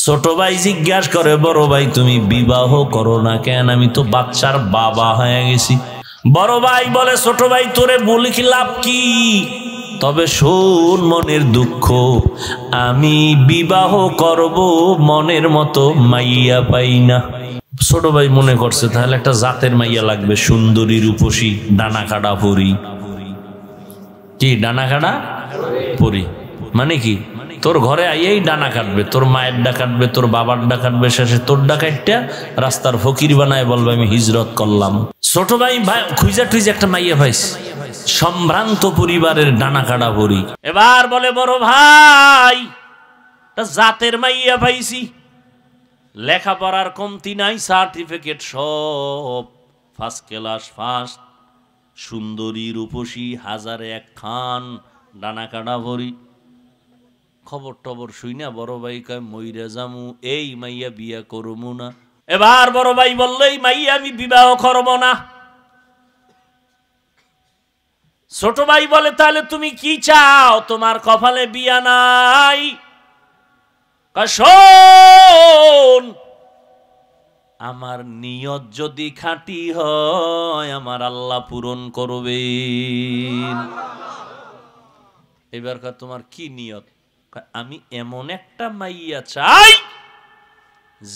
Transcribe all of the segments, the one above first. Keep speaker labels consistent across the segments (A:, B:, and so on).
A: ছোট ভাই জিজ্ঞাসা করে, বড় ভাই তুমি বিবাহ করো না কেন? আমি তো বাচ্চার বাবা হয়ে গেছি। বড় ভাই বলে, ছোট ভাই তোরে বলি কি লাভ কি, তবে শোন মনের দুঃখ, আমি বিবাহ করব মনের মতো মাইয়া পাই না। ছোট ভাই মনে করছে তাহলে একটা জাতের মাইয়া লাগবে, সুন্দরী রূপসী ডানা কাটা পরি। কি ডানা কাটা পরি মানে কি? তোর ঘরে আইয়াই ডানা কাটবে, তোর মায়ের ডা কাটবে, তোর বাবার ডা কাটবে, শেষে তোর ডা কাটটা রাস্তার ফকির বানায় বলবে আমি হিজরত করলাম। ছোট ভাই খুঁজা টুইজা একটা মাইয়া পাইছে, সম্ভ্রান্ত পরিবারের ডানা কাটা পরি। এবার বলে, বড় ভাই জাতের মাইয়া পাইছি, লেখাপড়ার কমতি নাই, সার্টিফিকেট সব ফার্স্ট ক্লাস ফার্স্ট, সুন্দরী রূপসী হাজারে এক খান, ডানা কাটা ভরি। খবর টবর শুই না বড় ভাই কয় মইরা জামু, এই মাইয়া বিয়া করবো না। এবার বড় ভাই বললো, এই মাইয়া আমি বিবাহ করব না। ছোট ভাই বলে, তাহলে তুমি কি চাও? তোমার কপালে বিয়া নাই? শোন, আমার নিয়ত যদি খাঁটি হয় আমার আল্লাহ পূরণ করবেন। এবার তোমার কি নিয়ত? আমি এমন একটা মাইয়া চাই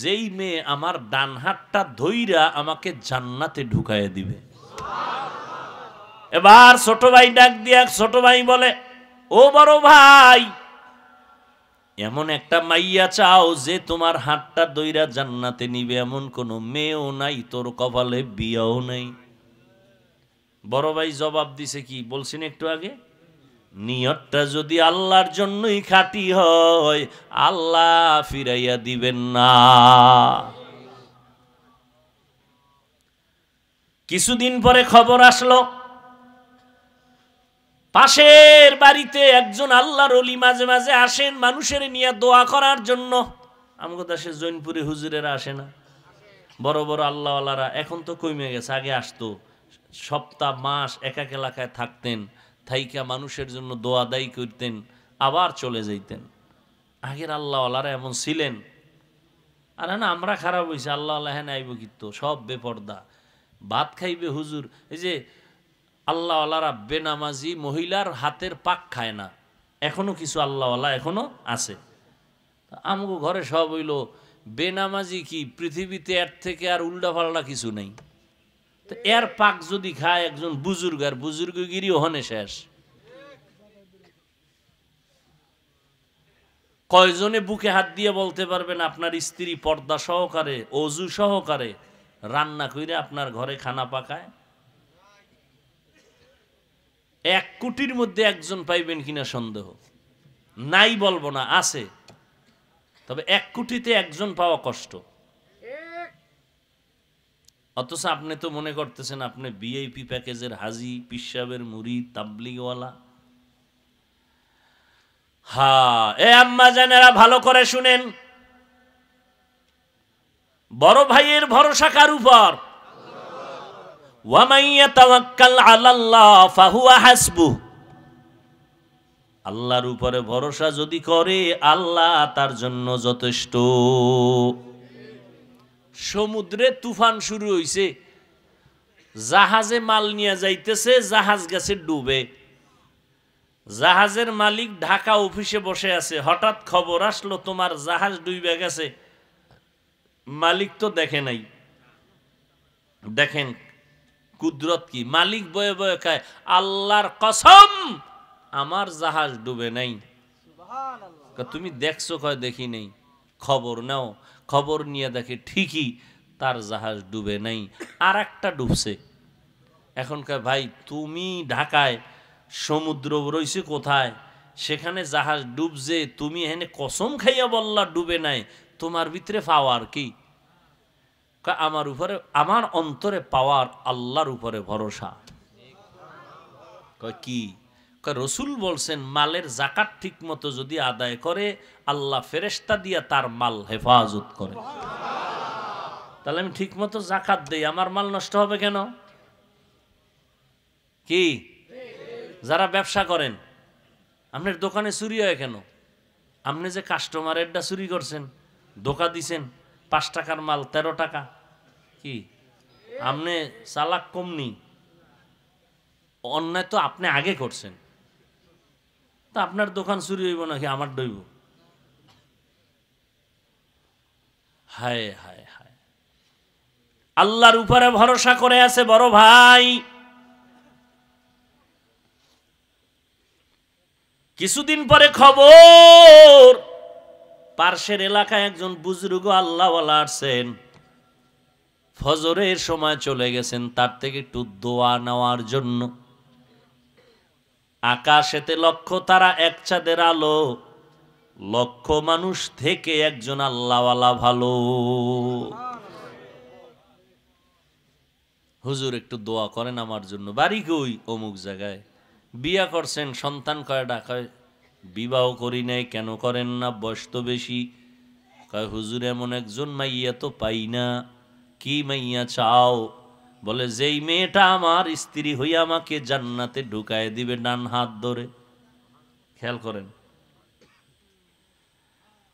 A: যেই মেয়ে আমার ডান হাতটা ধইরা আমাকে জান্নাতে ঢুকাইয়া দিবে। এবার ছোট ভাই ডাক দিয়া ছোট ভাই বলে, ও বড় ভাই, এমন একটা মাইয়া চাও যে তোমার হাতটা ধইরা জান্নাতে নিবে, এমন কোন মেয়েও নাই, তোর কপালে বিয়াও নাই। বড় ভাই জবাব দিছে কি বলছেন একটু আগে, নিয়তটা যদি আল্লাহর জন্যই খাঁটি হয় আল্লাহ ফিরাইয়া দিবেন না। কিছুদিন পরে খবর আসলো, পাশের বাড়িতে একজন আল্লাহর ওলি মাঝে মাঝে আসেন মানুষের নিয়ে দোয়া করার জন্য। আমগো দেশে জৈনপুরে হুজুরেরা আসে না? বড় বড় আল্লাহওয়ালারা এখন তো কমে গেছে, আগে আসতো, সপ্তাহ মাস এক এক এলাকায় থাকতেন, থাইকা মানুষের জন্য দোয়া দায়ী করতেন, আবার চলে যাইতেন। আগের আল্লাহওয়ালারা এমন ছিলেন। আর না আমরা খারাপ হয়েছি, আল্লাহ হ্যাঁ আইব কিন্তু সব বেপর্দা, ভাত খাইবে হুজুর। এই যে আল্লাহওয়ালারা বেনামাজি মহিলার হাতের পাক খায় না, এখনো কিছু আল্লাহওয়ালা এখনো আছে। আমগো ঘরে সব হইল বেনামাজি, কি পৃথিবীতে এর থেকে আর উল্টা পাল্টা কিছু নেই। তো এর পাক যদি খায় একজন বুজুর্গ, আর বুজুর্গগিরি ওখানে শেষ। কয়জনে বুকে হাত দিয়ে বলতে পারবেন আপনার স্ত্রী পর্দা সহকারে অজু সহকারে রান্না করে আপনার ঘরে খানা পাকায়? 1 কোটির মধ্যে একজন পাইবেন কিনা সন্দেহ। নাই বলবো না, আছে, তবে 1 কোটিতে একজন পাওয়া কষ্ট। অথচ আপনি তো মনে করতেছেন আপনি ভিআইপি প্যাকেজের হাজি, পিসাবের মুরিদ, তাবলিগওয়ালা। হ্যাঁ, এ আম্মা জানেরা ভালো করে শুনেন, বড় ভাইয়ের ভরসা কার উপর? ওয়া মান ইয়াতাওয়াক্কাল আলাল্লাহ ফাহুয়া হাসবুহ। আল্লাহর উপরে ভরসা যদি করে আল্লাহ তার জন্য যথেষ্ট। সমুদ্রে তুফান শুরু হইছে, জাহাজে মাল নিয়ে যাইতেছে, জাহাজ গেছে ডুবে। জাহাজের মালিক ঢাকা অফিসে বসে আছে, হঠাৎ খবর আসলো তোমার জাহাজ ডুবে গেছে। মালিক তো দেখে নাই। দেখেন কুদরত কি, মালিক বয়ে বয়ে খায়, আল্লাহর কসম আমার জাহাজ ডুবে নাই। তুমি দেখছো? কয় দেখি নেই। খবর নাও, খবর নিয়ে দেখে ঠিকই তার জাহাজ ডুবে নাই, আর একটা ডুবছে। এখন কয় ভাই তুমি ঢাকায়, সমুদ্র রইছে কোথায়, সেখানে জাহাজ ডুবছে, তুমি এখানে কসম খাইয়া বললা ডুবে নাই, তোমার ভিতরে পাওয়ার কি? আমার উপরে, আমার অন্তরে পাওয়ার আল্লাহর উপরে ভরসা। কয় কি? রসুল বলছেন মালের জাকাত ঠিক মতো যদি আদায় করে আল্লাহ ফেরেশতা দিয়া তার মাল হেফাজত করে। তাহলে আমি ঠিক মতো জাকাত দেই, আমার মাল নষ্ট হবে কেন? কি যারা ব্যবসা করেন, আপনার দোকানে চুরি হয় কেন? আপনি যে কাস্টমারেরটা চুরি করছেন, ধোকা দিছেন, 5 টাকার মাল 13 টাকা, কি আপনি চালাক কমনি? অন্যায় তো আপনি আগে করছেন, তা আপনার দোকান চুরি হইব নাকি আমার ডইব? হায় হায় হায়, আল্লাহর উপরে ভরসা করে আছে বড় ভাই। কিছুদিন পরে খবর, পার্শ্বের এলাকায় একজন বুজুর্গ আল্লাহওয়ালা আসছেন, ফজরের সময় চলে গেছেন তার থেকে একটু দোয়া নেওয়ার জন্য। আকাশেতে লক্ষ তারা, এক চাঁদের আলো, লক্ষ মানুষ থেকে একজন আল্লাহওয়ালা ভালো। হুজুর একটু দোয়া করেন আমার জন্য। বাড়ি কই? অমুক জায়গায়। বিয়া করছেন? সন্তান কয়টা? কয় বিবাহ করি নাই। কেন করেন না? বয়স তো বেশি। কয় হুজুর এমন একজন মাইয়া তো পাই না। কি মাইয়া চাও? বলে যেই মেয়েটা আমার স্ত্রী হইয়া আমাকে জান্নাতে ঢুকায় দিবে ডান হাত ধরে। খেয়াল করেন,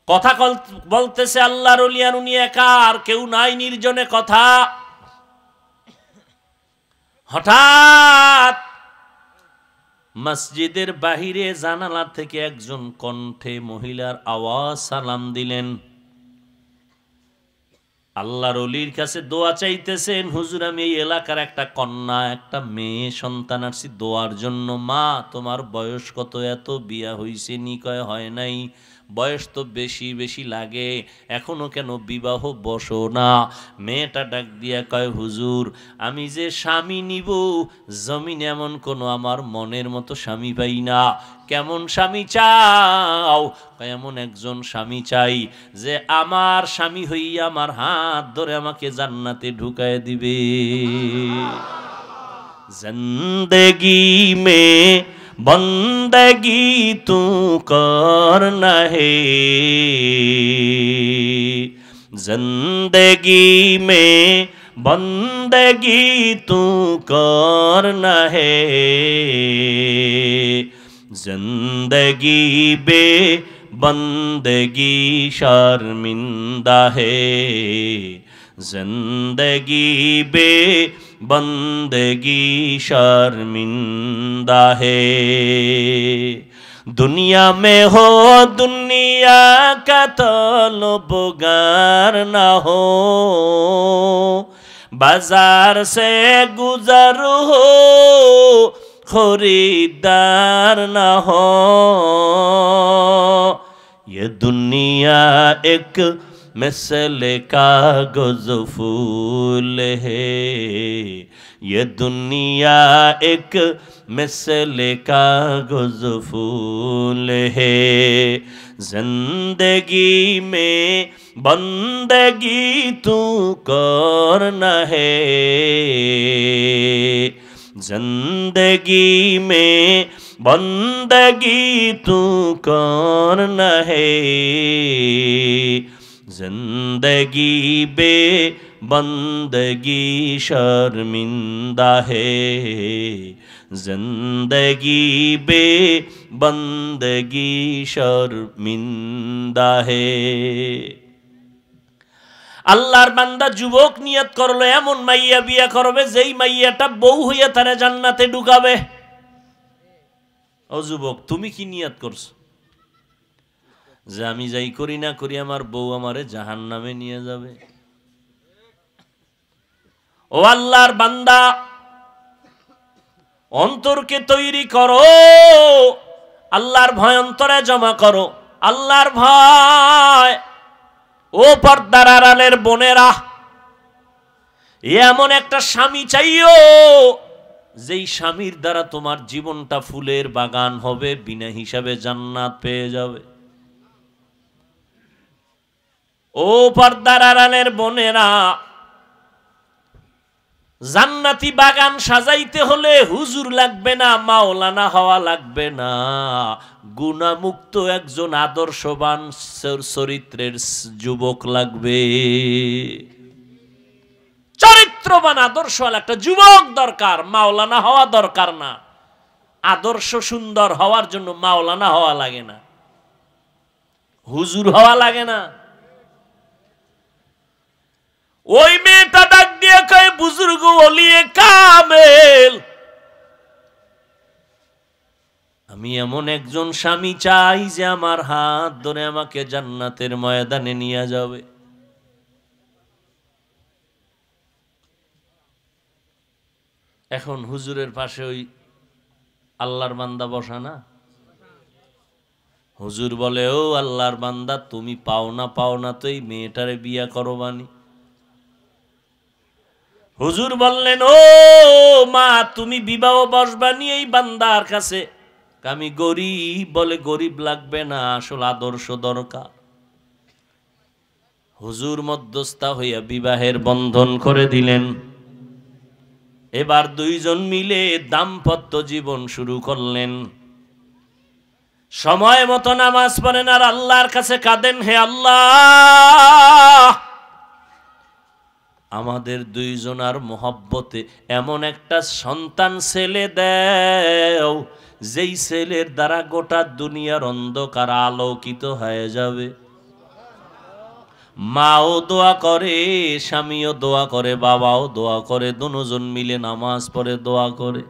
A: কথা বলতেছে আল্লাহর ওলিয়ান, উনি একা, আর কেউ নাই, নির্জনে কথা। হঠাৎ মসজিদের বাহিরে জানালা থেকে একজন কণ্ঠে মহিলার আওয়াজ সালাম দিলেন। আল্লাহর ওলির কাছে দোয়া চাইতেছেন, হুজুর আমি এই এলাকার একটা কন্যা, একটা মেয়ে সন্তান আসছি দোয়ার জন্য। মা তোমার বয়স কত? এত বিয়া হইছে নি? কয় হয় নাই। বয়স তো বেশি বেশি লাগে, এখনো কেন বিবাহ বসো না? মেয়েটা ডাক দিয়া কয় হুজুর আমি যে স্বামী নিব, জমিনে এমন কোনো আমার মনের মতো স্বামী পাই না। কেমন স্বামী চাও? এমন একজন স্বামী চাই যে আমার স্বামী হইয়া আমার হাত ধরে আমাকে জান্নাতে ঢুকায় দিবে। জিন্দেগি মে বন্দগি তু করনা হে, জিন্দেগি মে বন্দগি তু করনা হে, जिंदगी बे बंदगी शर्मिंदा है, जिंदगी बे बंदगी शर्मिंदा है। दुनिया में हो दुनिया का तलबगार ना हो, बाजार से गुजर हो खरीदार ना हो। ये दुनिया एक मिसले कागज फूल है, ये दुनिया एक मिसले कागज फूल है। जिंदगी में बंदगी तू करना है, जिंदगी में बंदगी तू करना है, जिंदगी बे बंदगी शर्मिंदा है, जिंदगी बे बंदगी शर्मिंदा है। আল্লাহর বান্দা যুবক নিয়ত করলো এমন মাইয়া বিয়া করবে যেই মাইয়াটা বউ হইয়া তারে জান্নাতে ঢুকাবে। ও যুবক তুমি কি নিয়ত করছো? যে আমি যাই করি না করি আমার বউ আমারে জাহান্নামে নিয়ে যাবে। ও আল্লাহর বান্দা অন্তরকে তৈরি করো, আল্লাহর ভয় অন্তরে জমা করো, আল্লাহর ভয়। ও পর্দার আড়ালের বোনেরা, এমন একটা স্বামী চাইও যেই স্বামীর দ্বারা তোমার জীবনটা ফুলের বাগান হবে, বিনা হিসাবে জান্নাত পেয়ে যাবে। ও পর্দার আড়ালের বোনেরা, জান্নাতি বাগান সাজাইতে হলে হুজুর লাগবে না, মাওলানা হওয়া লাগবে না, গুনাহমুক্ত একজন আদর্শবান চরিত্রের যুবক লাগবে। চরিত্রবান আদর্শওয়ালা একটা যুবক দরকার, মাওলানা হওয়া দরকার না। আদর্শ সুন্দর হওয়ার জন্য মাওলানা হওয়া লাগে না, হুজুর হওয়া লাগে না। ওই মেয়েটা ডাক দিয়ে কয়, বুজুর্গ ওলিয়ে কামেল, আমি এমন একজন স্বামী চাই যে আমার হাত ধরে আমাকে জান্নাতের ময়দানে নিয়ে যাবে। এখন হুজুরের পাশে ওই আল্লাহর বান্দা বসা না, হুজুর বলে, ও আল্লাহর বান্দা, তুমি পাও না তো এই মেয়েটারে বিয়া করো বানি। হুজুর বললেন, ও মা, তুমি বিবাহ বসবানি এই বান্দার কাছে। আমি গরিব। বলে, গরিব লাগবে না, আসলে আদর্শ দরকার। হুজুর মধ্যস্থা হইয়া বিবাহের বন্ধন করে দিলেন। এবার দুইজন মিলে দাম্পত্য জীবন শুরু করলেন। সময় মতো নামাজ পড়েন আর আল্লাহর কাছে কাঁদেন, হে আল্লাহ, আমাদের দুইজনার মোহব্বতে এমন একটা সন্তান ছেলে দেও, যেই ছেলের দ্বারা গোটা দুনিয়ার অন্ধকার আলোকিত হয়ে যাবে। মাও দোয়া করে, স্বামীও দোয়া করে, বাবাও দোয়া করে, দুজন মিলে নামাজ পড়ে দোয়া করে।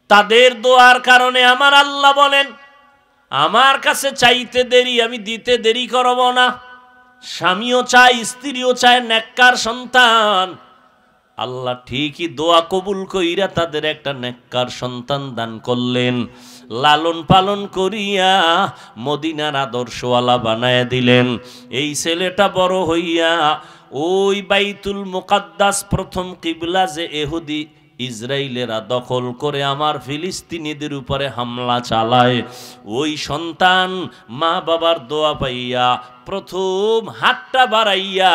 A: তাদের দোয়ার কারণে আমার আল্লাহ বলেন, আমার কাছে চাইতে দেরি, আমি দিতে দেরি করব না। স্বামীও চায়, স্ত্রীও চায় নেককার সন্তান। আল্লাহ ঠিকই দোয়া কবুল কইরা তাদের একটা নেককার সন্তান দান করলেন। লালন পালন করিয়া মদিনার আদর্শওয়ালা বানায় দিলেন। এই ছেলেটা বড় হইয়া ওই বাইতুল মুকাদ্দাস, প্রথম কিবলা যে ইহুদি ইসরায়েলেরা দখল করে আমার ফিলিস্তিনিদের উপরে হামলা চালায়, ওই সন্তান মা বাবার দোয়া পাইয়া প্রথম হাতটা বাড়াইয়া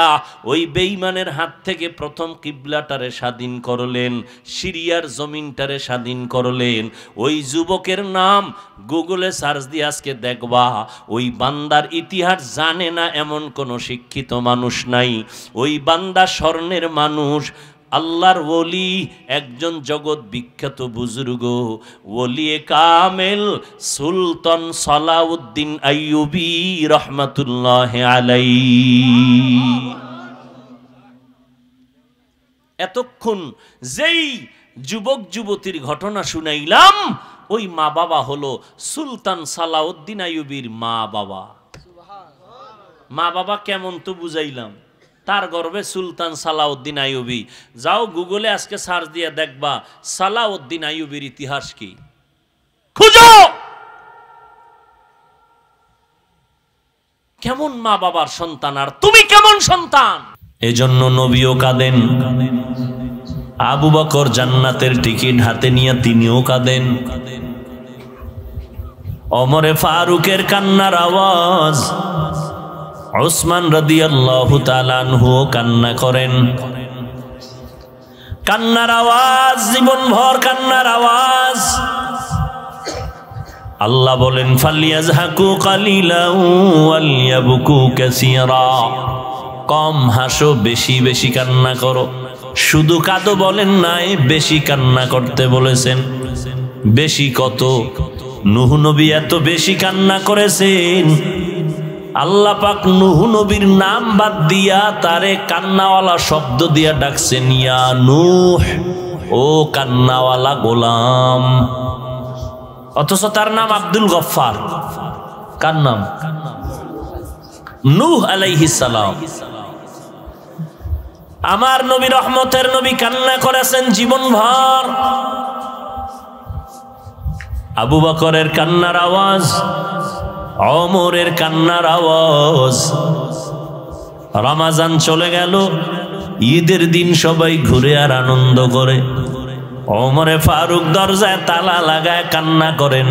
A: ওই বেঈমানের হাত থেকে প্রথম কিবলাটারে স্বাধীন করলেন, সিরিয়ার জমিনটারে স্বাধীন করলেন। ওই যুবকের নাম গুগলে সার্চ দিয়ে আজকে দেখবা, ওই বান্দার ইতিহাস জানে না এমন কোনো শিক্ষিত মানুষ নাই। ওই বান্দা স্বর্ণের মানুষ, আল্লাহর ওলি, একজন জগৎ বিখ্যাত বুজুর্গ, ওলিয়ে কামেল সুলতান সালাউদ্দিন আইয়ুবী রহমাতুল্লাহ আলাইহি। এতক্ষণ যেই যুবক যুবতীর ঘটনা শুনাইলাম, ওই মা বাবা হলো সুলতান সালাউদ্দিন আইয়ুবীর মা বাবা। মা বাবা কেমন তো বুঝাইলাম, তার গর্বে সুলতান সালাউদ্দিন আইয়ুবী। যাও গুগলে আজকে সার্চ দিয়ে দেখবা সালাউদ্দিন আইয়ুবীর ইতিহাস কি, খুঁজো কেমন মা বাবার সন্তান আর তুমি কেমন সন্তান। এজন্য নবীও কাঁদেন, আবু বকর জান্নাতের টিকিট হাতে নিয়ে তিনিও কাঁদেন। ওমরে ফারুকের কান্নার আওয়াজ, উসমান রাদিয়াল্লাহু তাআলা আনহু কান্না করেন। কান্নার আওয়াজ, জীবনভর কান্নার আওয়াজ। আল্লাহ বলেন, ফালিয়াজহাকু কালিলান ওয়ালিয়াবকু কাসীরা, কম হাসো, বেশি বেশি কান্না করো। শুধু কাঁদো বলেন নাই, বেশি কান্না করতে বলেছেন। বেশি কত? নূহ নবী এত বেশি কান্না করেছেন, আল্লাহ পাক নূহ নবীর নাম বাদ দিয়া তারে কান্নাওয়ালা শব্দ দিয়া ডাকছেন, ইয়া নূহ, ও কান্নাওয়ালা গোলাম। অথচ তার নাম আব্দুল গফফার। কার নাম? নূহ আলাইহিস সালাম। আমার নবী, রহমতের নবী, কান্না করেছেন জীবনভর। আবু বকরের কান্নার আওয়াজ, ওমরের কান্নার আওয়াজ। রমজান চলে গেল, ঈদের দিন সবাই ঘুরে আর আনন্দ করে। ওমরে ফারুক দরজায় তালা লাগায় কান্না করেন।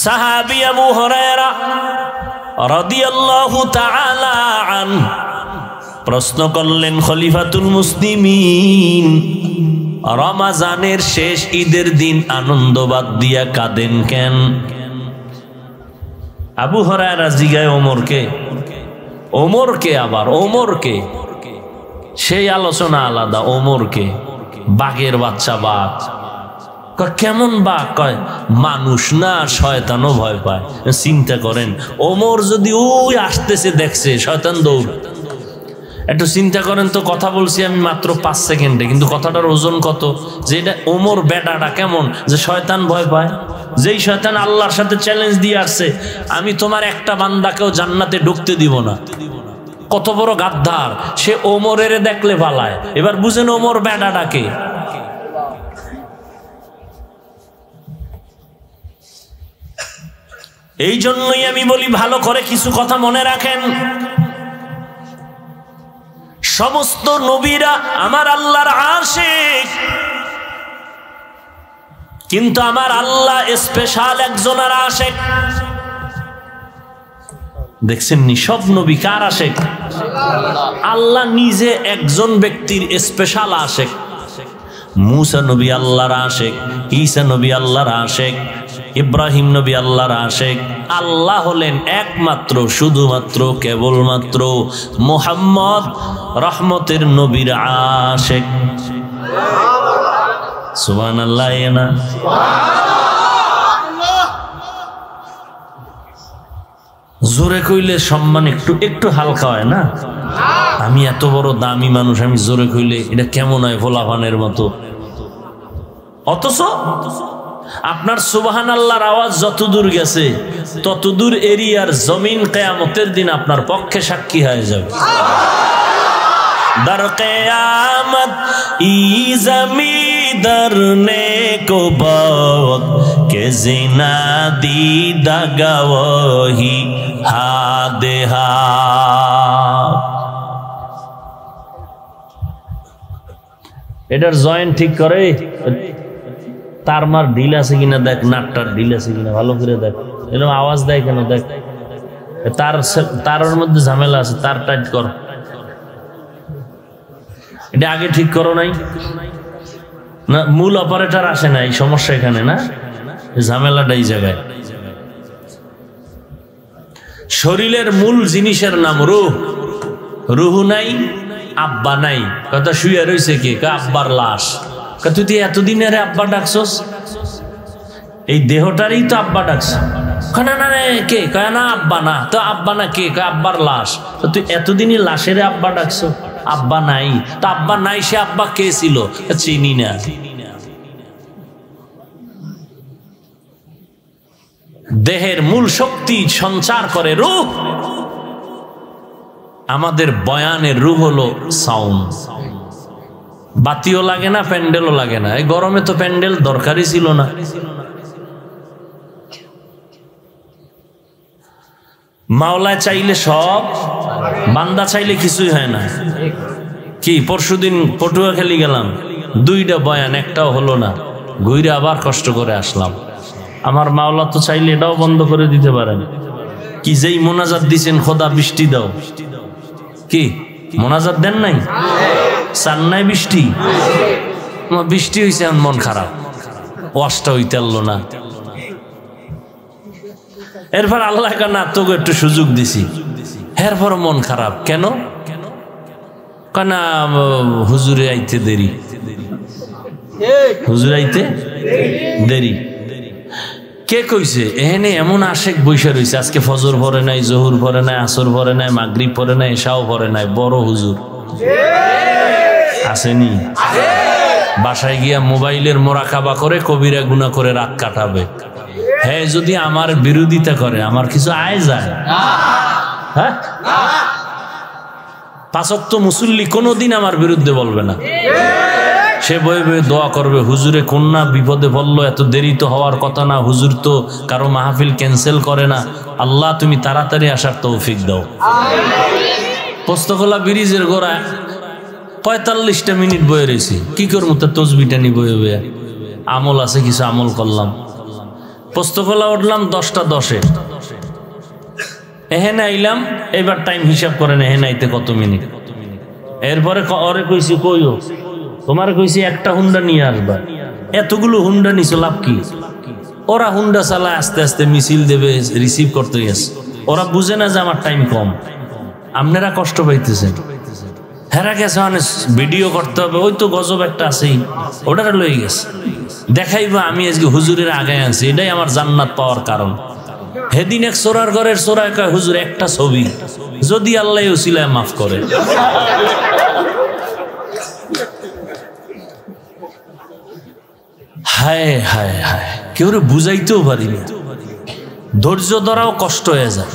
A: সাহাবী আবু হুরায়রা রাদিয়াল্লাহু তাআলা আনহু প্রশ্ন করলেন, খলিফাতুল মুসলিমিন, রমজানের শেষ ঈদের দিন আনন্দ বাদ দিয়া কাঁদেন কেন? আবু হুরায়রা জিগায় ওমরকে, ওমরকে আবার ওমরকে, সেই আলোচনা আলাদা। ওমরকে, বাঘের বাচ্চা বাঘ। কেমন বাঘ? কয় মানুষ না, শয়তানও ভয় পায়। চিন্তা করেন, ওমর যদি ওই আসতেছে দেখছে, শয়তান দৌড়। একটু চিন্তা করেন তো, কথা বলছি আমি মাত্র 5 সেকেন্ডে, কিন্তু কথাটার ওজন কত। যে এটা ওমর বেটাটা কেমন, যে শয়তান ভয় পায়, যেই শয়তান আল্লাহর সাথে চ্যালেঞ্জ দিয়ে আসছে, আমি তোমার একটা বান্দাকেও জান্নাতে ঢুকতে দিব না। কত বড় গাদ্দার সে, ওমরের দেখলে পালায়। এবার বুঝেন ওমর বেটাটাকে। এই জন্যই আমি বলি, ভালো করে কিছু কথা মনে রাখেন। সমস্ত নবীরা আমার আল্লাহর আশিক, কিন্তু আমার আল্লাহ স্পেশাল একজনের আশিক। দেখছেন নি, সব নবী কার আশিক? আল্লাহ নিজে একজন ব্যক্তির স্পেশাল আশিক। মুসা নবী আল্লাহর আশিক, ঈসা নবী আল্লাহর আশিক, ইব্রাহিম নবী আল্লাহর আশিক। আল্লাহ হলেন একমাত্র, শুধুমাত্র, কেবলমাত্র মুহাম্মদ রহমতের নবীর আশিক। সুবহানাল্লাহ। না জোরে কইলে সম্মান একটু একটু হালকা হয় না? আমি এত বড় দামি মানুষ, আমি জোরে কইলে এটা কেমন হয়, ভোলাভানের মতো। অথচ আপনার সুবহানাল্লাহর আওয়াজ যতদূর গেছে ততদূর এরিয়ার জমিন কিয়ামতের দিন আপনার পক্ষে সাক্ষী হয়ে যাবে। দর কিয়ামত ই জমিদার নে কো বাত কে জিনা দিদা গওয়াহি হাদে হা। এটার জয়েন্ট ঠিক করে, তার মার ঢিল আছে কিনা দেখ, নাটটার ঢিল আছে কিনা ভালো করে দেখ। এরকম আওয়াজ দেয় কেন দেখ, তার মধ্যে ঝামেলা আছে, তার টাইট কর। এটা আগে ঠিক করো নাই না, মূল অপারেটর আসে না, এই সমস্যা এখানে না, ঝামেলাটা এই জায়গায়। শরীরের মূল জিনিসের নাম রূহ। রুহ নাই, আব্বা নাই, কথা শুয়ে রয়েছে কে? আব্বার লাশ। তুই এতদিনের আব্বা ডাকছস, এই দেহটারই তো আব্বা ডাকছ। না না কে কয় না আব্বা না, তো আব্বা না কে? আব্বার লাশ। তো তুই এতদিনই লাশের আব্বা ডাকছ, আব্বা নাই। তো আব্বা নাই, সে আব্বা কে ছিল? চিনি না। দেহের মূল শক্তি সঞ্চার করে রূহ। আমাদের বয়ানের রূহ হলো সাউন্ড। বাতিও লাগে না, প্যান্ডেলও লাগে না। এই গরমে তো প্যান্ডেল দরকারই ছিল না। মাওলা চাইলে সব, বান্দা চাইলে কিছুই হয় না। কি পরশুদিন পটুয়াখালী গেলাম, 2টা বয়ান, একটাও হলো না। ঘুরে আবার কষ্ট করে আসলাম। আমার মাওলা তো চাইলে এটাও বন্ধ করে দিতে পারেন। কি যেই মোনাজাত দিছেন, খোদা বৃষ্টি দাও, কি মোনাজাত দেন নাই? চান নাই বৃষ্টি? বৃষ্টি হয়েছে, এখন মন খারাপ, ওয়াশটা হইতে পারলো না। এরপর আল্লাহ না তোকে একটু সুযোগ দিছি, এরপর মন খারাপ কেন? কেনা হুজুরে আইতে দেরি, হুজুর আইতে দেরি। কে কইছে? এখানে এমন আশেক বৈশা রয়েছে, আজকে ফজর পরে নাই, জহুর পরে নাই, আসর পরে নাই, মাগরিব পরে নাই, এশাও পরে নাই, বড় হুজুর আসেনি? বাসায় গিয়া মোবাইলের মোরাকাবা করে কবিরা গুনাহ করে রাত কাটাবে। হ্যাঁ, যদি আমার বিরোধিতা করে আমার কিছু আয় যায়? হ্যাঁ, 5 ওয়াক্ত মুসল্লি কোনোদিন আমার বিরুদ্ধে বলবে না। সে বয়ে বয়ে দোয়া করবে, হুজুরে কন্যা বিপদে পড়লো, এত দেরি তো হওয়ার কথা না, হুজুর তো কারো মাহফিল ক্যান্সেল করে না, আল্লাহ তুমি তাড়াতাড়ি আসার তৌফিক দাও। পোস্তকলা ব্রিজের গোড়ায় 45টা মিনিট বয়ে রয়েছি, কি করবো? তো তসবিটা নি বয়ে বয়ে আমল আছে, কিছু আমল করলাম। পোস্তকলা উঠলাম 10টা 10-এ, এহেন আইলাম। এবার টাইম হিসাব করেন এহেন আইতে কত মিনিট। এরপরে ওরে কইছি, কইও তোমার কইছি একটা হুন্ডা নিয়ে আসবা। এতগুলো হুন্ডা নিছো, লাভ কি? ওরা হুন্ডা চালায় আস্তে আস্তে মিছিল দেবে, রিসিভ করতে গেছে। ওরা বুঝে না যে আমার টাইম কম, আপনারা কষ্ট পাইতেছেন। হেরা গেছে মানে ভিডিও করতে হবে, ওই তো গজব একটা আছেই, ওটারে লয়ে গেছে। দেখাইবা আমি আজকে হুজুরের আগে আছি, এটাই আমার জান্নাত পাওয়ার কারণ। হেদিন এক চোরার ঘরের চোরায় কয় হুজুর একটা ছবি, যদি আল্লাহ উসিলায় মাফ করে। হায় হায় হায়, কেউ বুঝাইতেও পারি না, ধৈর্য ধরাও কষ্ট হয়ে যায়।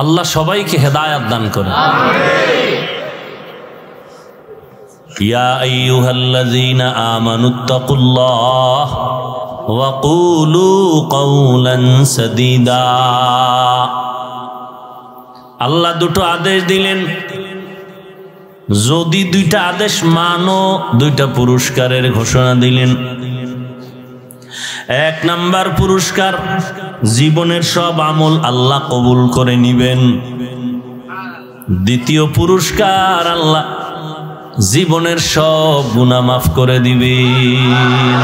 A: আল্লাহ সবাইকে হেদায়াত দান করে। ইয়া আইয়ুহাল্লাযীনা আমানুত্তাকুল্লাহ ওয়া কুলু কাওলান সাদীদা। আল্লাহ দুটো আদেশ দিলেন, যদি দুইটা আদেশ মানো দুইটা পুরস্কারের ঘোষণা দিলেন। এক নাম্বার পুরস্কার, জীবনের সব আমল আল্লাহ কবুল করে নিবেন। দ্বিতীয় পুরস্কার, আল্লাহ জীবনের সব গুনাহ মাফ করে দিবেন।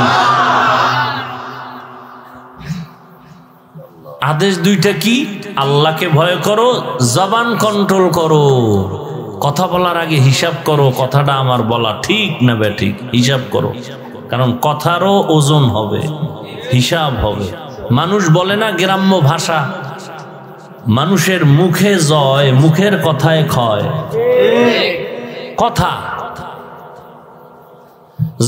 A: আদেশ দুইটা কি? আল্লাহকে ভয় করো, জবান কন্ট্রোল করো, কথা বলার আগে হিসাব করো, কথাটা আমার বলা ঠিক না বেঠিক, হিসাব করো, কারণ কথারও ওজন হবে, হিসাব হবে। মানুষ বলে না গ্রাম্য ভাষা, মানুষের মুখে জয়, মুখের কথায় ক্ষয়। কথা,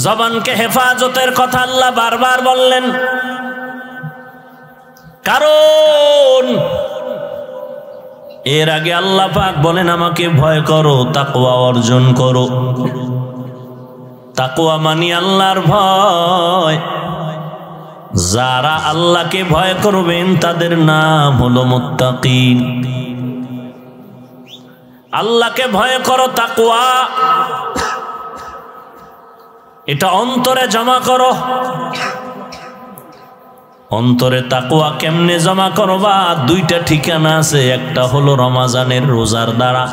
A: জবানকে হেফাজতের কথা আল্লাহ বারবার বললেন, কারণ এর আগে আল্লাহ পাক বলেন আমাকে ভয় করো, তাকওয়া অর্জন করো। তাকওয়া মানি আল্লাহর ভয়। যারা আল্লাহকে ভয় করবেন তাদের নাম হলো মুত্তাকিন। আল্লাহকে ভয় করো, তাকওয়া এটা অন্তরে জমা করো। অন্তরে তাকওয়া কেমনে জমা করবা? দুইটা ঠিকানা আছে, একটা হলো রমাজানের রোজার দ্বারা।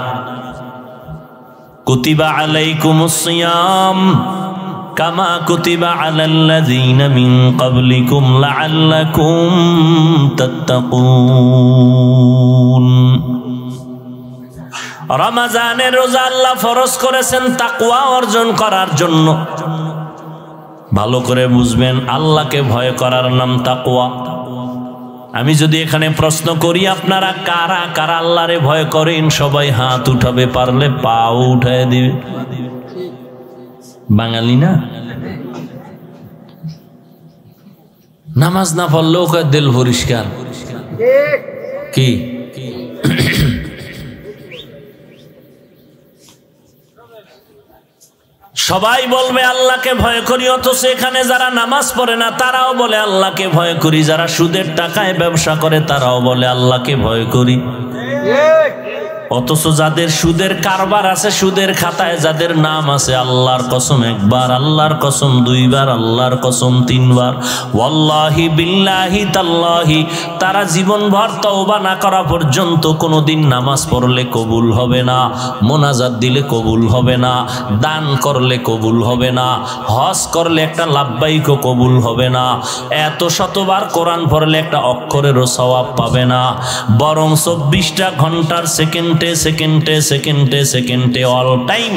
A: কুতিবা আলাইকুমুস সিয়াম কামা কুতিবা আলাল্লাযীনা মিন ক্বাবলিকুম লাআল্লাকুম তাত্তাকুন। রমাজানের রোজা আল্লাহ ফরজ করেছেন তাকওয়া অর্জন করার জন্য। ভালো করে বুঝবেন, আল্লাহকে ভয় করার নাম তাকওয়া। আমি যদি এখানে প্রশ্ন করি আপনারা কারা কারা আল্লাহরে ভয় করেন, সবাই হাত উঠাবে, পারলে পাও উঠায় দিবে। বাঙালি না, নামাজ না পড়লেও কয় দিল পরিষ্কার। কি সবাই বলবে আল্লাহকে ভয় করি, অথচ এখানে যারা নামাজ পড়ে না তারাও বলে আল্লাহকে ভয় করি, যারা সুদের টাকায় ব্যবসা করে তারাও বলে আল্লাহকে ভয় করি। অথচ যাদের সুদের কারবার আছে, সুদের খাতায় যাদের নাম আছে, আল্লাহর কসম একবার, আল্লাহর কসম দুইবার, আল্লাহর কসম তিনবার, ওয়াল্লাহি বিল্লাহি তাল্লাহি, তারা জীবনভর তওবা না করা পর্যন্ত কোনোদিন নামাজ পড়লে কবুল হবে না, মোনাজাত দিলে কবুল হবে না, দান করলে কবুল হবে না, হজ করলে একটা লাব্বাইকও কবুল হবে না, এত শতবার কোরআন পড়লে একটা অক্ষরেরও সওয়াব পাবে না, বরং 24টা ঘন্টার সেকেন্ডে সেকেন্ডে সেকেন্ডে সেকেন্ডে অল টাইম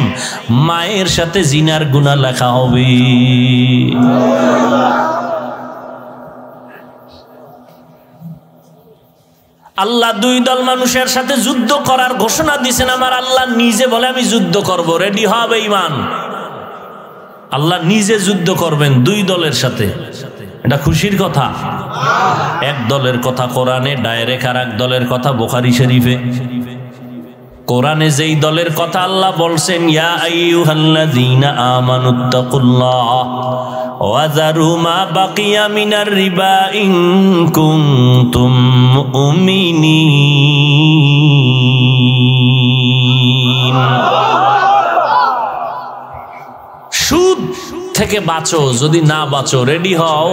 A: মায়ের সাথে জিনার গুনাহ লেখা হবে। আল্লাহ দুই দল মানুষের সাথে যুদ্ধ করার ঘোষণা দিয়েছেন। আমার আল্লাহ নিজে বলে আমি যুদ্ধ করব, রেডি হবে ঈমান। আল্লাহ নিজে যুদ্ধ করবেন দুই দলের সাথে, এটা খুশির কথা। এক দলের কথা কোরআনে ডাইরেক্ট, আর এক দলের কথা বুখারী শরীফে। কোরআনে যেই দলের কথা আল্লাহ বলছেন, ইয়া আইয়ুহাল্লাযীনা আমানুত্তাকুল্লাহ ওয়া যারু মা বাকিয়া মিনার রিবা ইন কুনতুম মুমিনিন। সুদ থেকে বাঁচো, যদি না বাঁচো রেডি হও,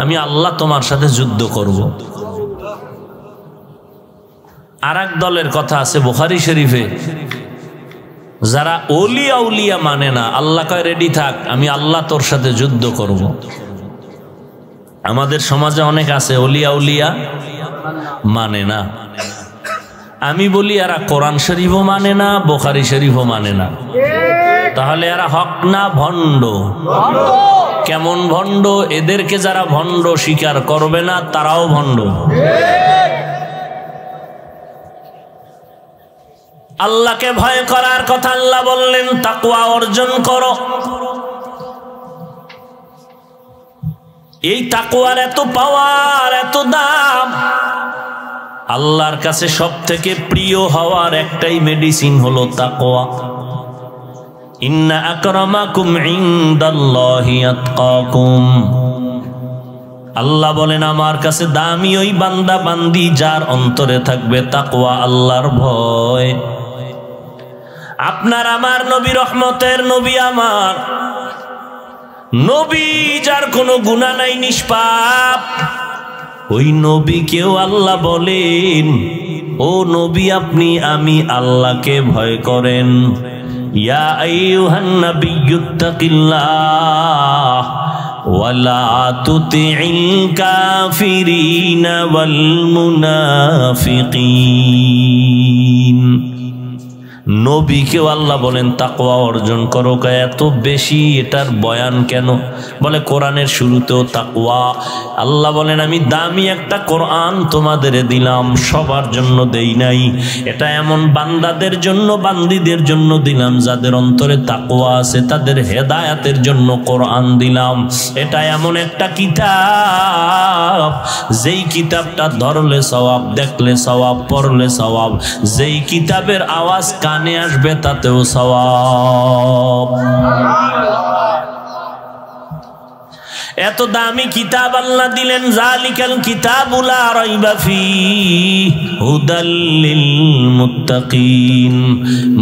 A: আমি আল্লাহ তোমার সাথে যুদ্ধ করব। আর এক দলের কথা আছে বুখারী শরীফে, যারা ওলিয়া উলিয়া মানে না, আল্লাহ কয় রেডি থাক, আমি আল্লাহ তোর সাথে যুদ্ধ করব। আমাদের সমাজে অনেক আছে ওলিয়া উলিয়া মানে না। আমি বলি এরা কোরআন শরীফও মানে না, বুখারী শরীফও মানে না, তাহলে এরা হক না ভণ্ড? কেমন ভণ্ড? এদেরকে যারা ভণ্ড স্বীকার করবে না তারাও ভণ্ড। আল্লাহকে ভয় করার কথা আল্লাহ বললেন, তাকওয়া অর্জন করো। এই তাকওয়ার এত পাওয়ার, এত দাম। আল্লাহর কাছে সব থেকে প্রিয় হওয়ার একটাই মেডিসিন হলো তাকওয়া। ইন্না আকরামাকুম ইনদাল্লাহি আতকাকুম। আল্লাহ বলেন, আমার কাছে দামি ওই বান্দা বান্দি যার অন্তরে থাকবে তাকওয়া, আল্লাহর ভয়। আপনার আমার নবী, রহমতের নবী, আমার নবী যার কোনো গুনাহ নাই, নিষ্পাপ, ওই নবীকেও আল্লাহ বলেন, ও নবী আপনি আমি আল্লাহকে ভয় করেন। ইয়া আইয়ুহান নাবিয়্যুত্তাকিল্লাহ ওয়ালা তুতিইল কাফিরিনা ওয়াল মুনাফিকিন। নবীকেও আল্লাহ বলেন তাকওয়া অর্জন করো। এত বেশি এটার বয়ান কেন? বলে কোরআনের শুরুতেও তাকওয়া। আল্লাহ বলেন, আমি দামি একটা কোরআন তোমাদের দিলাম, সবার জন্য দেই নাই। এটা এমন বান্দাদের জন্য, বান্দিদের জন্য দিলাম যাদের অন্তরে তাকওয়া আছে, তাদের হেদায়েতের জন্য কোরআন দিলাম। এটা এমন একটা কিতাব, যেই কিতাবটা ধরলে সওয়াব, দেখলে সওয়াব, পড়লে সওয়াব। যেই কিতাবের আওয়াজ কানে আসবে তাতেও সওয়াব। এত দামি কিতাব আল্লাহ দিলেন। যালিকাল কিতাবু লা রাইবা ফীহি হুদাল লিল মুত্তাকিন।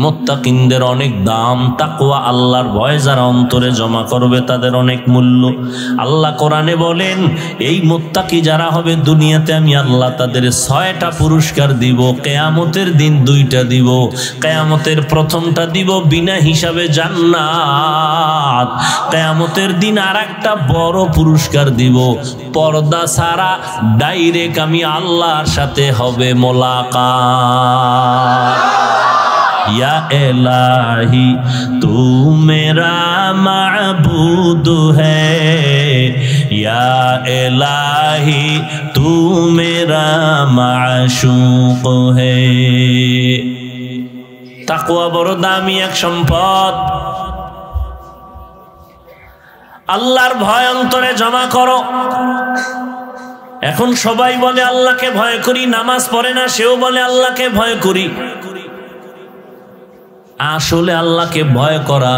A: মুত্তাকিনদের অনেক দাম। তাকওয়া, আল্লাহর ভয় যারা অন্তরে জমা করবে তাদের অনেক মূল্য। আল্লাহ কোরআনে বলেন, এই মুত্তাকি যারা হবে দুনিয়াতে আমি আল্লাহ তাদের 6টা পুরস্কার দিব, কিয়ামতের দিন 2টা দিব। কিয়ামতের প্রথমটা দিব বিনা হিসাবে জান্নাত। কিয়ামতের দিন আরেকটা বড় পুরস্কার দিব, পর্দা ছাড়া ডাইরেক্ট আমি আল্লাহর সাথে হবে মোলাকাত। या इलाही तू मेरा माबूद है, या इलाही तू मेरा माशूक है। তাকওয়া বড় দামি এক সম্পদ। আল্লাহর ভয় অন্তরে জমা করো। এখন সবাই বলে আল্লাহকে ভয় করি, নামাজ পড়ে না সেও বলে আল্লাহকে ভয় করি। আসলে আল্লাহকে ভয় করা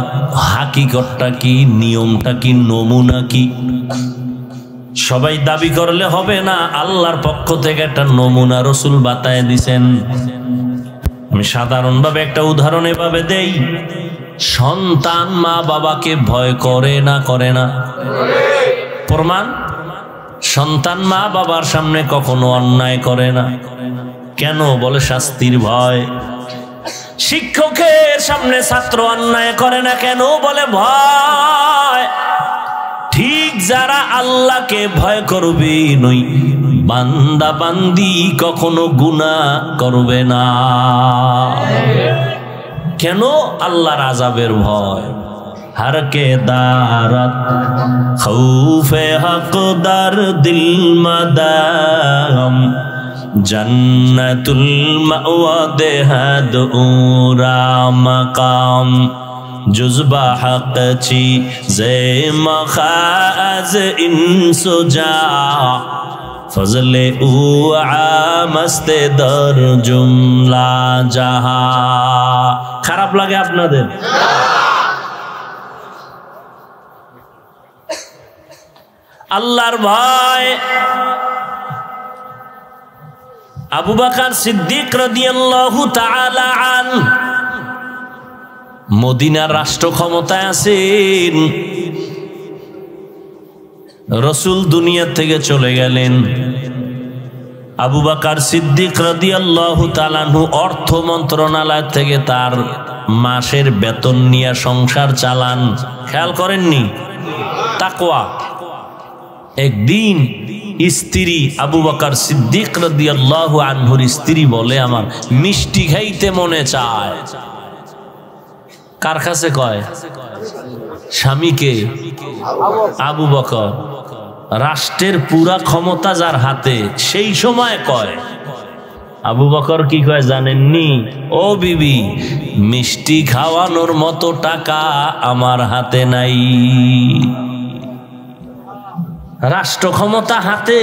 A: হাকিকতটা কি, নিয়মটা কি, নমুনা কি? সবাই দাবি করলে হবে না। আল্লাহর পক্ষ থেকে একটা নমুনা রাসূল বাতায় দিয়েছেন। আমি সাধারণভাবে একটা উদাহরণ এভাবে দেই। সন্তান মা বাবাকে ভয় করে না, করে না? প্রমাণ, সন্তান মা বাবার সামনে কখনো অন্যায় করে না। কেন? বলে শাস্তির ভয়। শিক্ষকের সামনে ছাত্র অন্যায় করে না, কেন? বলে ভয়। ঠিক যারা আল্লাহকে ভয় করবে নই, বান্দা বান্দি কখনো গুনাহ করবে না। কেন? আল্লাহর আযাবের ভয়। हर के दारत खौफे हक़दार दिल मदाम जन्नतुल मअवा देहद उरा मकाम जुज़बा हक़ ची ज़े मखाज़ इंसुजा फजले उ आमस्ते दर जुमला जहा। খারাপ লাগে আপনাদের? আল্লাহর ভয়। আবু বকর সিদ্দিক রাদিয়াল্লাহু তাআলা আনহু মদিনার রাষ্ট্র ক্ষমতায় আছেন। রাসূল দুনিয়া থেকে চলে গেলেন। আবু বকর সিদ্দিক রাদিয়াল্লাহু তাআলা আনহু অর্থ মন্ত্রণালয় থেকে তার মাসের বেতন নিয়ে সংসার চালান। খেয়াল করেননি? তাকওয়া। একদিন স্ত্রী আবু বকর সিদ্দিক রাদিয়াল্লাহু আনহুর স্ত্রী বলে, আমার মিষ্টি খাইতে মনে চায়। কার কাছে কয়? স্বামীকে আবু বকর। রাষ্ট্রের পুরা ক্ষমতা যার হাতে, সেই সময় কয় আবু বকর কি কয় জানেননি? ও বিবি, মিষ্টি খাওয়ানোর মতো টাকা আমার হাতে নাই। রাষ্ট্র ক্ষমতা হাতে,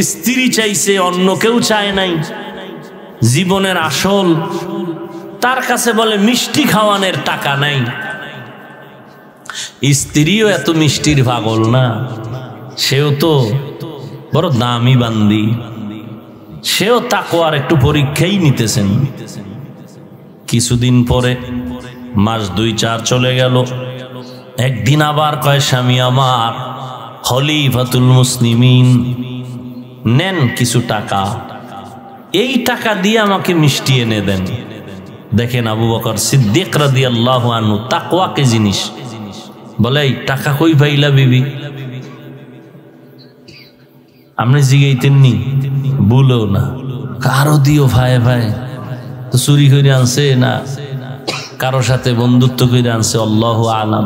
A: স্ত্রী চাইছে, অন্য কেউ চায় নাই। জীবনের আসল, তার কাছে বলে মিষ্টি খাওয়ানোর টাকা নাই। স্ত্রীও এত মিষ্টির পাগল না, সেও তো বড় দামি বান্দি, সেও তাকওয়ার একটু পরীক্ষাই নিতেছেন। কিছুদিন পরে, মাস 2-4 চলে গেল। একদিন আবার কয় স্বামী আমার, খলিফাতুল মুসলিমিন, নেন কিছু টাকা, এই টাকা দিয়ে আমাকে মিষ্টি এনে দেন। দেখেন আবু বকর সিদ্দিক রাদিয়াল্লাহু আনহু, তাকওয়া কে জিনিস। বলে এই টাকা কই পাইলা বিবি? আপনি জিগাইতেননি? বলো না, কারো দিও ভাই ভাই, তো চুরি করে আনছে না কারো সাথে বন্ধুত্ব করে আনছে, আল্লাহু আলাম।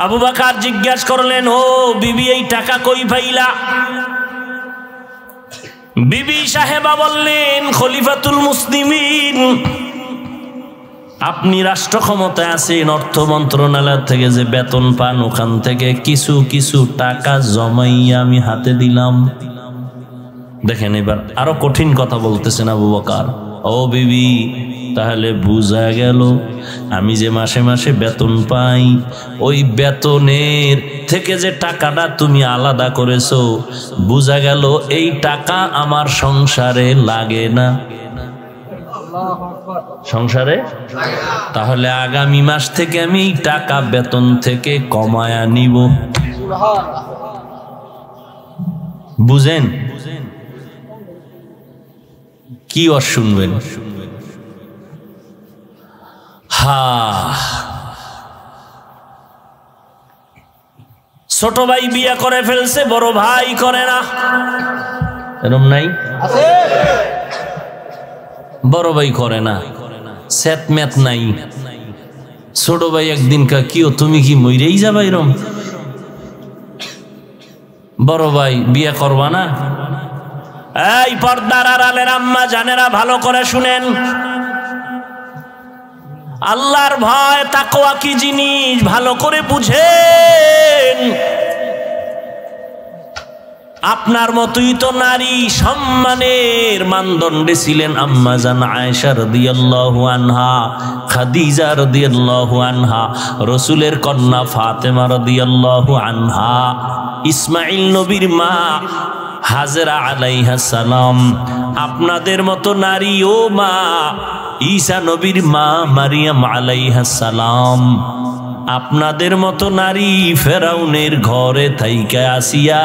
A: আবু বকর জিজ্ঞাসা করলেন, ও বিবি, এই টাকা কই পাইলা? বিবি সাহেবা বললেন, খলিফাতুল মুসলিমিন, আপনি রাষ্ট্র ক্ষমতায় আছেন, অর্থ মন্ত্রণালয় থেকে যে বেতন পান, ওখান থেকে কিছু কিছু টাকা জমাইয়া আমি হাতে দিলাম। দেখেন এবার আরো কঠিন কথা বলতেছেন আবু বকর। ও বিবি, তাহলে বুঝা গেল আমি যে মাসে মাসে বেতন পাই, ওই বেতনের থেকে যে টাকাটা তুমি আলাদা করেছো, বুঝা গেল এই টাকা আমার সংসারে লাগে না। সংসারে তাহলে আগামী মাস থেকে আমি এই টাকা বেতন থেকে কমায়া নিব। বুঝেন কি আর শুনবেন? ছোট ভাই বিয়ে করে ফেলছে, বড় ভাই করে না, এরকম নাই? বড় ভাই করে না, সেত মেত নাই। ছোট ভাই একদিন কা কিও তুমি কি মইরেই যাবা এরম? বড় ভাই বিয়ে করবা না? এই পর্দার আড়ালের আম্মা জানেরা ভালো করে শুনেন, আল্লাহর ভয় তাকওয়া কি জিনিস ভালো করে বুঝেন। আপনার মতোই তো নারী সম্মানের মানদণ্ডে ছিলেন আম্মা জান আয়েশা রাদিয়াল্লাহু আনহা, খাদিজা রাদিয়াল্লাহু আনহা, রাসূলের কন্যা ফাতেমা রাদিয়াল্লাহু আনহা, ইসমাঈল নবীর মা হাজরা আলাইহিস সালাম। আপনাদের মতো নারী ও মা ঈসা নবীর মা মারিয়াম আলাইহিস সালাম। আপনাদের মতো নারী ফেরাউনের ঘরে থাইকা আসিয়া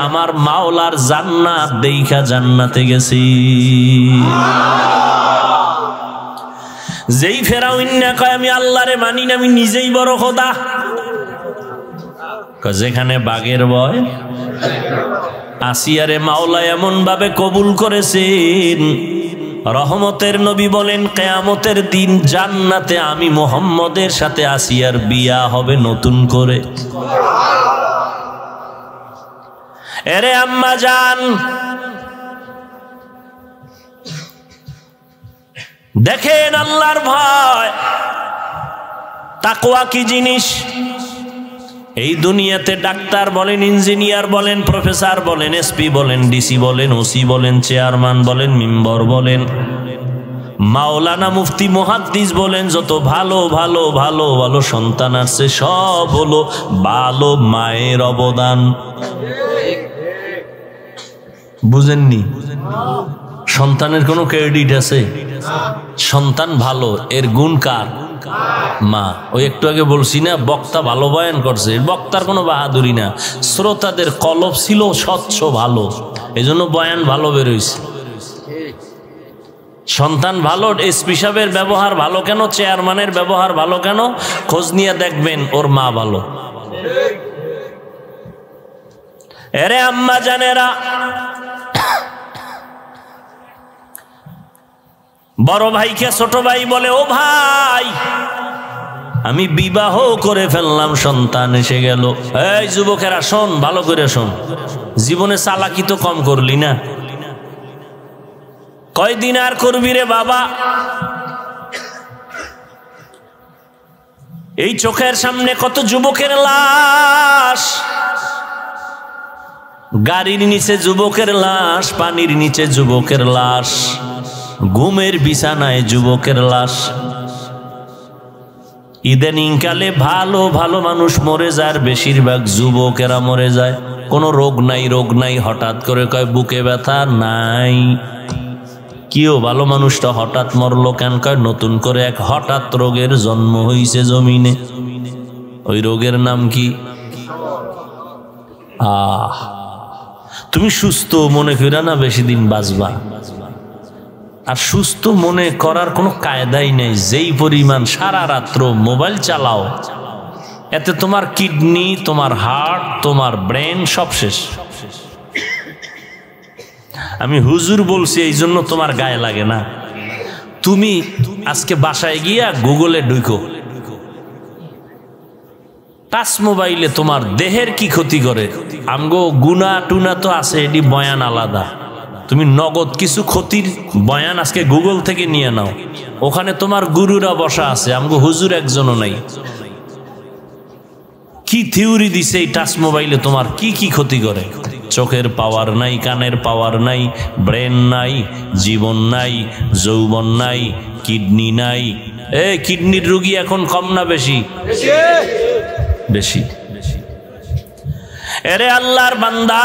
A: আমার মাওলার জান্নাত দেইখা জান্নাতে গেছি। যেই ফেরাউন না কয় আমি আল্লাহরে মানি না, আমি নিজেই বড় খোদা। যেখানে বাঘের ভয়, আসিয়ারে মাওলা এমন ভাবে কবুল করেছেন, রহমতের নবী বলেন কিয়ামতের দিন জান্নাতে আমি মুহাম্মদের সাথে আসিয়ার বিয়া হবে নতুন করে। এরে আম্মা জান, দেখেন আল্লাহর ভয় তাকওয়া কি জিনিস। এই দুনিয়াতে ডাক্তার বলেন, ইঞ্জিনিয়ার বলেন, প্রফেসর বলেন, এসপি বলেন, ডিসি বলেন, ওসি বলেন, চেয়ারম্যান বলেন, মেম্বার বলেন, মাওলানা, মুফতি, মুহাদ্দিস বলেন, যত ভালো ভালো ভালো ভালো সন্তান আছে সব হলো ভালো মায়ের অবদান। বুঝেননি? সন্তানের কোনো ক্রেডিট আছে? সন্তান ভালো, এর গুণ কার? মা। ওই একটু আগে বলছি না, বক্তা ভালো বয়ান করছে, বক্তার কোনো বাহাদুরি না, শ্রোতাদের কলব ছিল স্বচ্ছ ভালো, এজন্য বয়ান ভালো বেরোইছে। সন্তান ভালো, এসপি সাহেবের ব্যবহার ভালো কেন, চেয়ারম্যানের ব্যবহার ভালো কেন, খোঁজ নিয়ে দেখবেন ওর মা ভালো। এরে আম্মা জানেরা, বড় ভাইকে ছোট ভাই বলে, ও ভাই আমি বিবাহ করে ফেললাম, সন্তান এসে গেল। এই যুবকেরা শোন, ভালো করে শোন, জীবনে চালাকি তো কম করলি না, কয়দিন আর করবি রে বাবা? এই চোখের সামনে কত যুবকের লাশ, গাড়ির নিচে যুবকের লাশ, পানির নিচে যুবকের লাশ, ঘুমের বিছানায় যুবকের লাশ। ইদানিং কালে ভালো ভালো মানুষ মরে যায়, আর বেশিরভাগ যুবকেরা মরে যায়। কোনো রোগ নাই, রোগ নাই, হঠাৎ করে কয় বুকে ব্যথা নাই। কিও ভালো মানুষটা হঠাৎ মরলো কেন? কয় নতুন করে এক হঠাৎ রোগের জন্ম হইছে জমিনে। ওই রোগের নাম কি? তুমি সুস্থ মনে কইরা না বেশি দিন বাঁচবা, আর সুস্থ মনে করার কোনো কায়দাই নেই। যেই পরিমাণ সারা রাত্র মোবাইল চালাও, এতে তোমার কিডনি, তোমার হার্ট, তোমার ব্রেন সব শেষ। আমি হুজুর বলছি এই জন্য তোমার গায়ে লাগে না। তুমি আজকে বাসায় গিয়া গুগলে ঢুকো, টাচ মোবাইলে তোমার দেহের কি ক্ষতি করে। আমগো গুনা টুনা তো আছে, এটি বয়ান আলাদা। তুমি নগদ কিছু ক্ষতির বয়ান আজকে গুগল থেকে নিয়ে নাও, ওখানে তোমার গুরুরা বসা আছে, আমগো হুজুর একজনও নাই। কি থিওরি দিছে এই টাচ মোবাইলে তোমার কি কি ক্ষতি করে। চোখের পাওয়ার নাই, কানের পাওয়ার নাই, ব্রেন নাই, জীবন নাই, যৌবন নাই, কিডনি নাই। এই কিডনির রোগী এখন কম না বেশি? বেশি। এরে আল্লাহর বান্দা,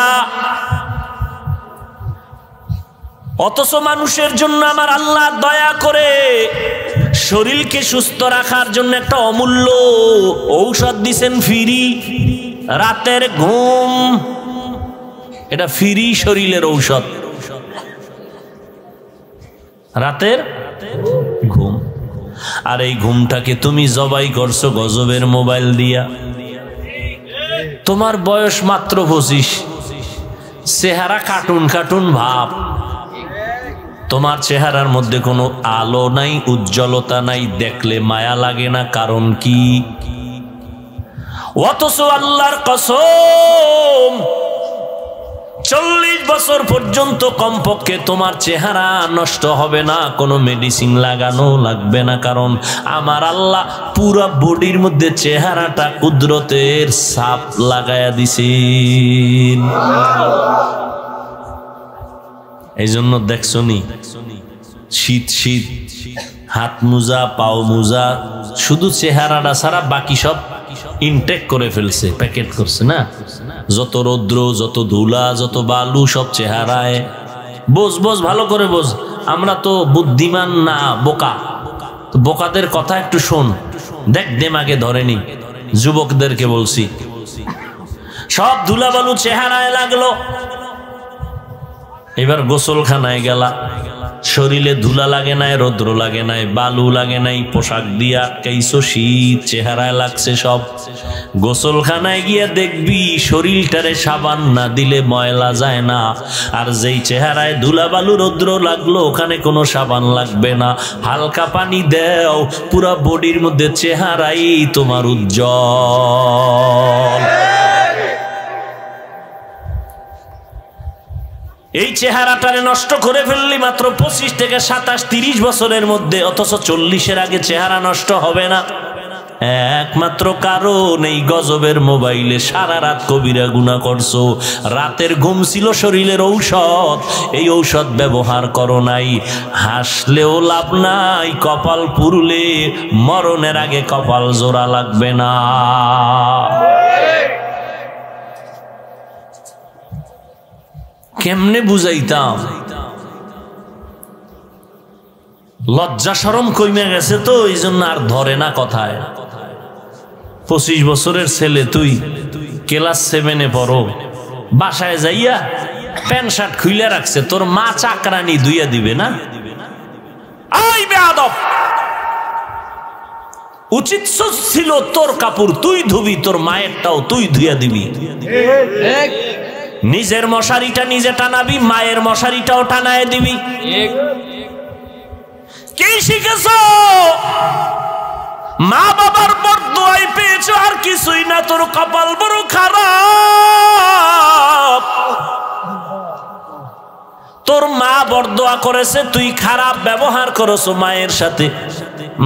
A: অথচ মানুষের জন্য আমার আল্লাহ দয়া করে শরীরকে সুস্থ রাখার জন্য একটা অমূল্য ঔষধ দিছেন, ফ্রি। রাতের ঘুম, এটা ফ্রি শরীরের ঔষধ। রাতের ঘুম। আর এই ঘুমটাকে তুমি জবাই করছো গজবের মোবাইল দিয়া। তোমার বয়স মাত্র 25, চেহারা কার্টুন কার্টুন ভাব, তোমার চেহারার মধ্যে কোনো আলো নাই, উজ্জ্বলতা নাই, দেখলে মায়া লাগে না। কারণ কি? অথচ আল্লাহর কসম 40 বছর পর্যন্ত কমপক্ষে তোমার চেহারা নষ্ট হবে না, কোনো মেডিসিন লাগানো লাগবে না। কারণ আমার আল্লাহ পুরো বডির মধ্যে চেহারাটা কুদরতের ছাপ লাগায়া দিছেন। এই জন্য দেখছনি শীত শীত, হাত মোজা, পাও মোজা, শুধু চেহারাটা ছাড়া বাকি সব ইনটেক করে ফেলছে, প্যাকেট করছে না। যত রৌদ্র, যত ধুলা, যত বালু সব চেহারায়। বোঝ বোঝ, ভালো করে বোঝ। আমরা তো বুদ্ধিমান না, বোকা। বোকাদের কথা একটু শোন, দেখ দেমাগে ধরেনি। যুবকদেরকে বলছি, সব ধুলা বালু চেহারায় লাগলো। এবার গোসলখানায় গেলা, শরীরে ধুলা লাগে নাই, রৌদ্র লাগে নাই, বালু লাগে নাই, পোশাক দিয়ে আটকাইছো, শীত চেহারায় লাগছে সব। গোসলখানায় গিয়ে দেখবি শরীরটারে সাবান না দিলে ময়লা যায় না। আর যেই চেহারায় ধুলা বালু রৌদ্র লাগলো, ওখানে কোনো সাবান লাগবে না, হালকা পানি দেও, পুরা বডির মধ্যে চেহারাই তোমার উজ্জ্বল। এই চেহারাটারে নষ্ট করে ফেললি মাত্র 25 থেকে 27, 30 বছরের মধ্যে, অথচ 40-এর আগে চেহারা নষ্ট হবে না। একমাত্র কারণ এই গজবের মোবাইলে সারা রাত কবিরা গুনাহ করছো। রাতের ঘুম ছিল শরীরের ঔষধ, এই ঔষধ ব্যবহার করো নাই। হাসলেও লাভ নাই, কপাল পুরুলে মরণের আগে কপাল জোড়া লাগবে না। কেমনে বুঝাইতাম? লজ্জা শরম কমে গেছে তো, এই জন্য আর ধরে না কথায়। 25 বছরের ছেলে, তুই ক্লাস 7-এ পড়ো, বাসায় যাইয়া প্যান্ট শার্ট খুইলে রাখছে, তোর মা চাকরানি ধুইয়া দিবে না? আই বেয়াদব, উচিত ছিল তোর কাপড় তুই ধুবি, তোর মায়েরটাও তুই ধুইয়া দিবি। নিজের মশারিটা নিজে টানাবি, মায়ের মশারিটাও টানায় দিবি। কি শিখেছ? মা বাবার বরদোয়াই পেয়েছো, আর কিছুই না। তোর কপাল বড় খারাপ। তোর মা বরদোয়া করেছে, তুই খারাপ ব্যবহার করেছো মায়ের সাথে।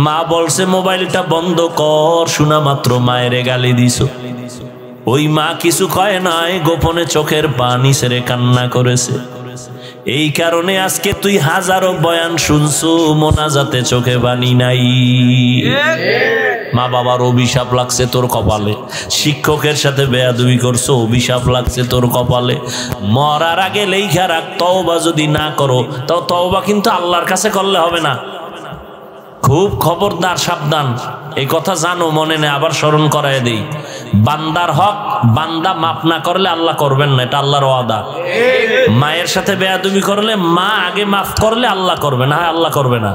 A: মা বলছে মোবাইলটা বন্ধ কর, শোনা মাত্র মায়ের গালি দিছো। ওই মা কিছু কয় নাই, গোপনে চোখের পানি ছেড়ে কান্না করেছে। এই কারণে আজকে তুই হাজারো বয়ান শুনছো, মোনাজাতে চোখে পানি নাই। মা বাবার অভিশাপ লাগছে তোর কপালে। শিক্ষকের সাথে বেয়াদবি করছো, অভিশাপ লাগছে তোর কপালে। মরার আগে লেখা রাখ, তওবা যদি না করো তো তওবা কিন্তু আল্লাহর কাছে করলে হবে না। খুব খবরদার, সাবধান। এই কথা জানো, মনে নেই, আবার স্মরণ করায় দেই। বান্দার হক বান্দা মাফ না করলে আল্লাহ করবেন না, এটা আল্লাহর ওয়াদা। মায়ের সাথে বেয়াদবি করলে মা আগে মাফ করলে আল্লাহ করবে না, আল্লাহ করবে না।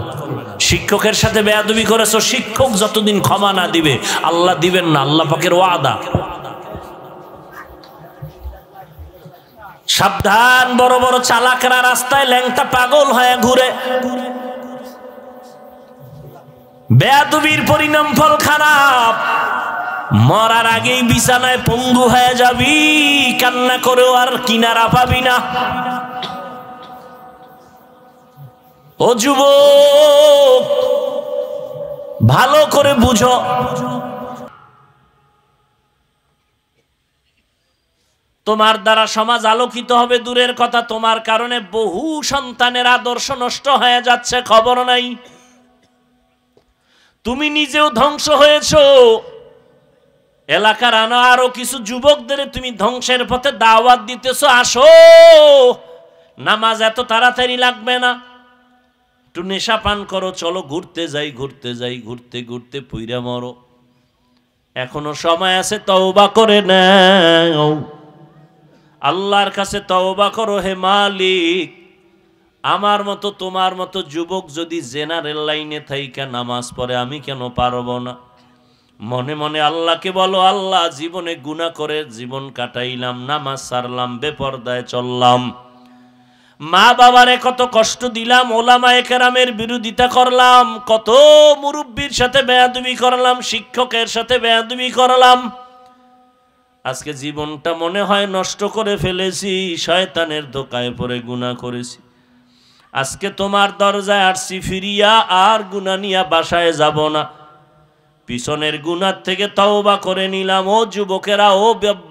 A: শিক্ষকের সাথে বেয়াদবি করেছো, শিক্ষক যতদিন ক্ষমা না দিবে আল্লাহ দিবেন না, আল্লাহ পাকের ওয়াদা। সাবধান, বড় বড় চালাকরা রাস্তায় ল্যাংটা পাগল হয়ে ঘুরে। বেয়াদবির পরিণাম ফল খারাপ। মরার আগেই বিছানায় পঙ্গু হয়ে যাবি, কান্না করেও আর কিনারা পাবি না। ও যুবক, ভালো করে বুঝো, তোমার দ্বারা সমাজ আলোকিত হবে দূরের কথা, তোমার কারণে বহু সন্তানের আদর্শ নষ্ট হয়ে যাচ্ছে, খবর নাই। তুমি নিজেও ধ্বংস হয়েছো, এলাকার আরো কিছু যুবকদের তুমি ধ্বংসের পথে দাওয়াত দিতেছো। আসো, নামাজ এত তাড়াতাড়ি লাগবে না, একটু নেশা পান করো, চলো ঘুরতে যাই, ঘুরতে যাই, ঘুরতে ঘুরতে পুইরা মরো। এখনো সময় আছে, তওবা করে নাও, আল্লাহর কাছে তওবা করো। হে মালিক, আমার মতো তোমার মতো যুবক যদি জেনারেল লাইনে থাইকা নামাজ পড়ে, আমি কেন পারবো না? মনে মনে আল্লাহকে বলো, আল্লাহ, জীবনে গুনাহ করে জীবন কাটাইলাম, নামাজ ছাড়লাম, বেপরদায় চললাম, মা বাবারে কত কষ্ট দিলাম, ওলামায়ে কেরামের বিরোধিতা করলাম, কত মুরব্বির সাথে বেয়াদবি করলাম, শিক্ষকের সাথে বেয়াদবি করলাম। আজকে জীবনটা মনে হয় নষ্ট করে ফেলেছি, শয়তানের ধোকায় পড়ে গুনাহ করেছি। আজকে তোমার দরজায় আসছি ফিরিয়া, আর গুনাহ নিয়া বাসায় যাব না। পিছনের গুনাহ থেকে তওবা করে নিলাম। ও যুবকেরা, ও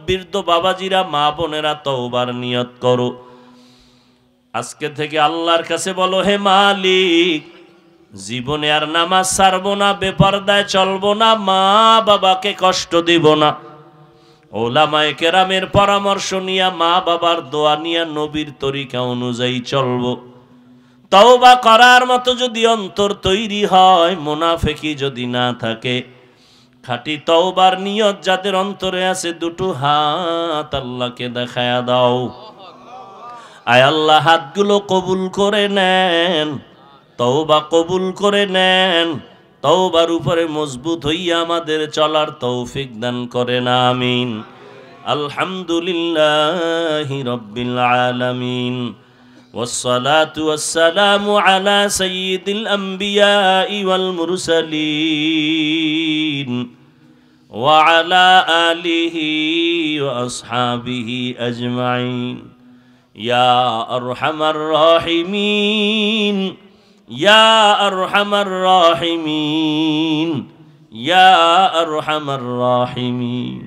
A: বৃদ্ধ বাবাজিরা, মা বোনেরা, তওবার নিয়ত করো। আজকে থেকে আল্লাহর কাছে বলো, হে মালিক, জীবনে আর নামাজ ছাড়বো না, বেপরদায় চলবো না, মা বাবাকে কষ্ট দিব না। ওলামায়ে কেরামের পরামর্শ নিয়া, মা বাবার দোয়া নিয়া, নবীর তরিকা অনুযায়ী চলবো। তওবা করার মতো যদি অন্তর তৈরি হয়, মুনাফিকি যদি না থাকে, খাঁটি তওবার নিয়ত যাদের অন্তরে আছে, দুটো হাত আল্লাহকে দেখায়া দাও। আয় আল্লাহ, হাতগুলো কবুল করে নেন, তওবা কবুল করে নেন, তওবার উপরে মজবুত হইয়া আমাদের চলার তৌফিক দান করেন, আমিন। আলহামদুলিল্লাহি রাব্বিল আলামিন, والصلاة والسلام على سيد الأنبياء والمرسلين وعلى آله وأصحابه أجمعين يا أرحم الراحمين يا أرحم الراحمين يا أرحم الراحمين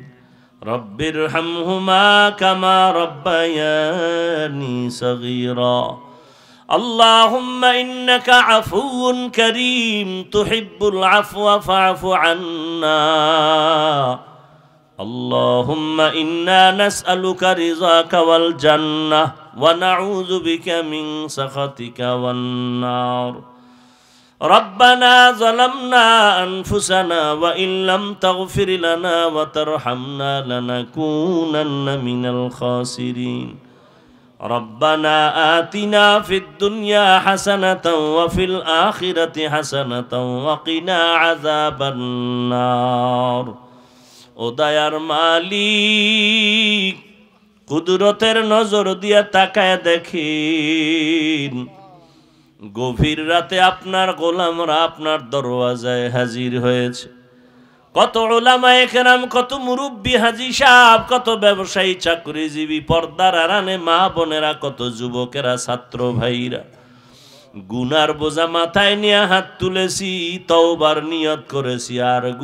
A: رب ارحمهما كما ربياني صغيرا اللهم إنك عفو كريم تحب العفو فاعف عنا اللهم إنا نسألك رضاك والجنة ونعوذ بك من سخطك والنار ربنا ظلمنا أنفسنا وإن لم تغفر لنا وترحمنا لنكونن من الخاسرين ربنا آتنا في الدنيا حسنة وفي الآخرة حسنة وقنا عذاب النار ও দয়ার মালিক, কুদরতের নজর দিয়া তাকায় দেখেন, গভীর রাতে আপনার গোলামরা আপনার দরওয়াজায় হাজির হয়েছে। কত উলামায়ে কেরাম, কত মুরব্বী হাজী সাহেব, কত ব্যবসায়ী চাকরিজীবী, পর্দার আড়ালে মা বোনেরা, কত যুবকেরা, ছাত্র ভাইরা গুনার বোঝা মাথায় নিয়ে হাত তুলেছি, তওবার নিয়ত করেছি আর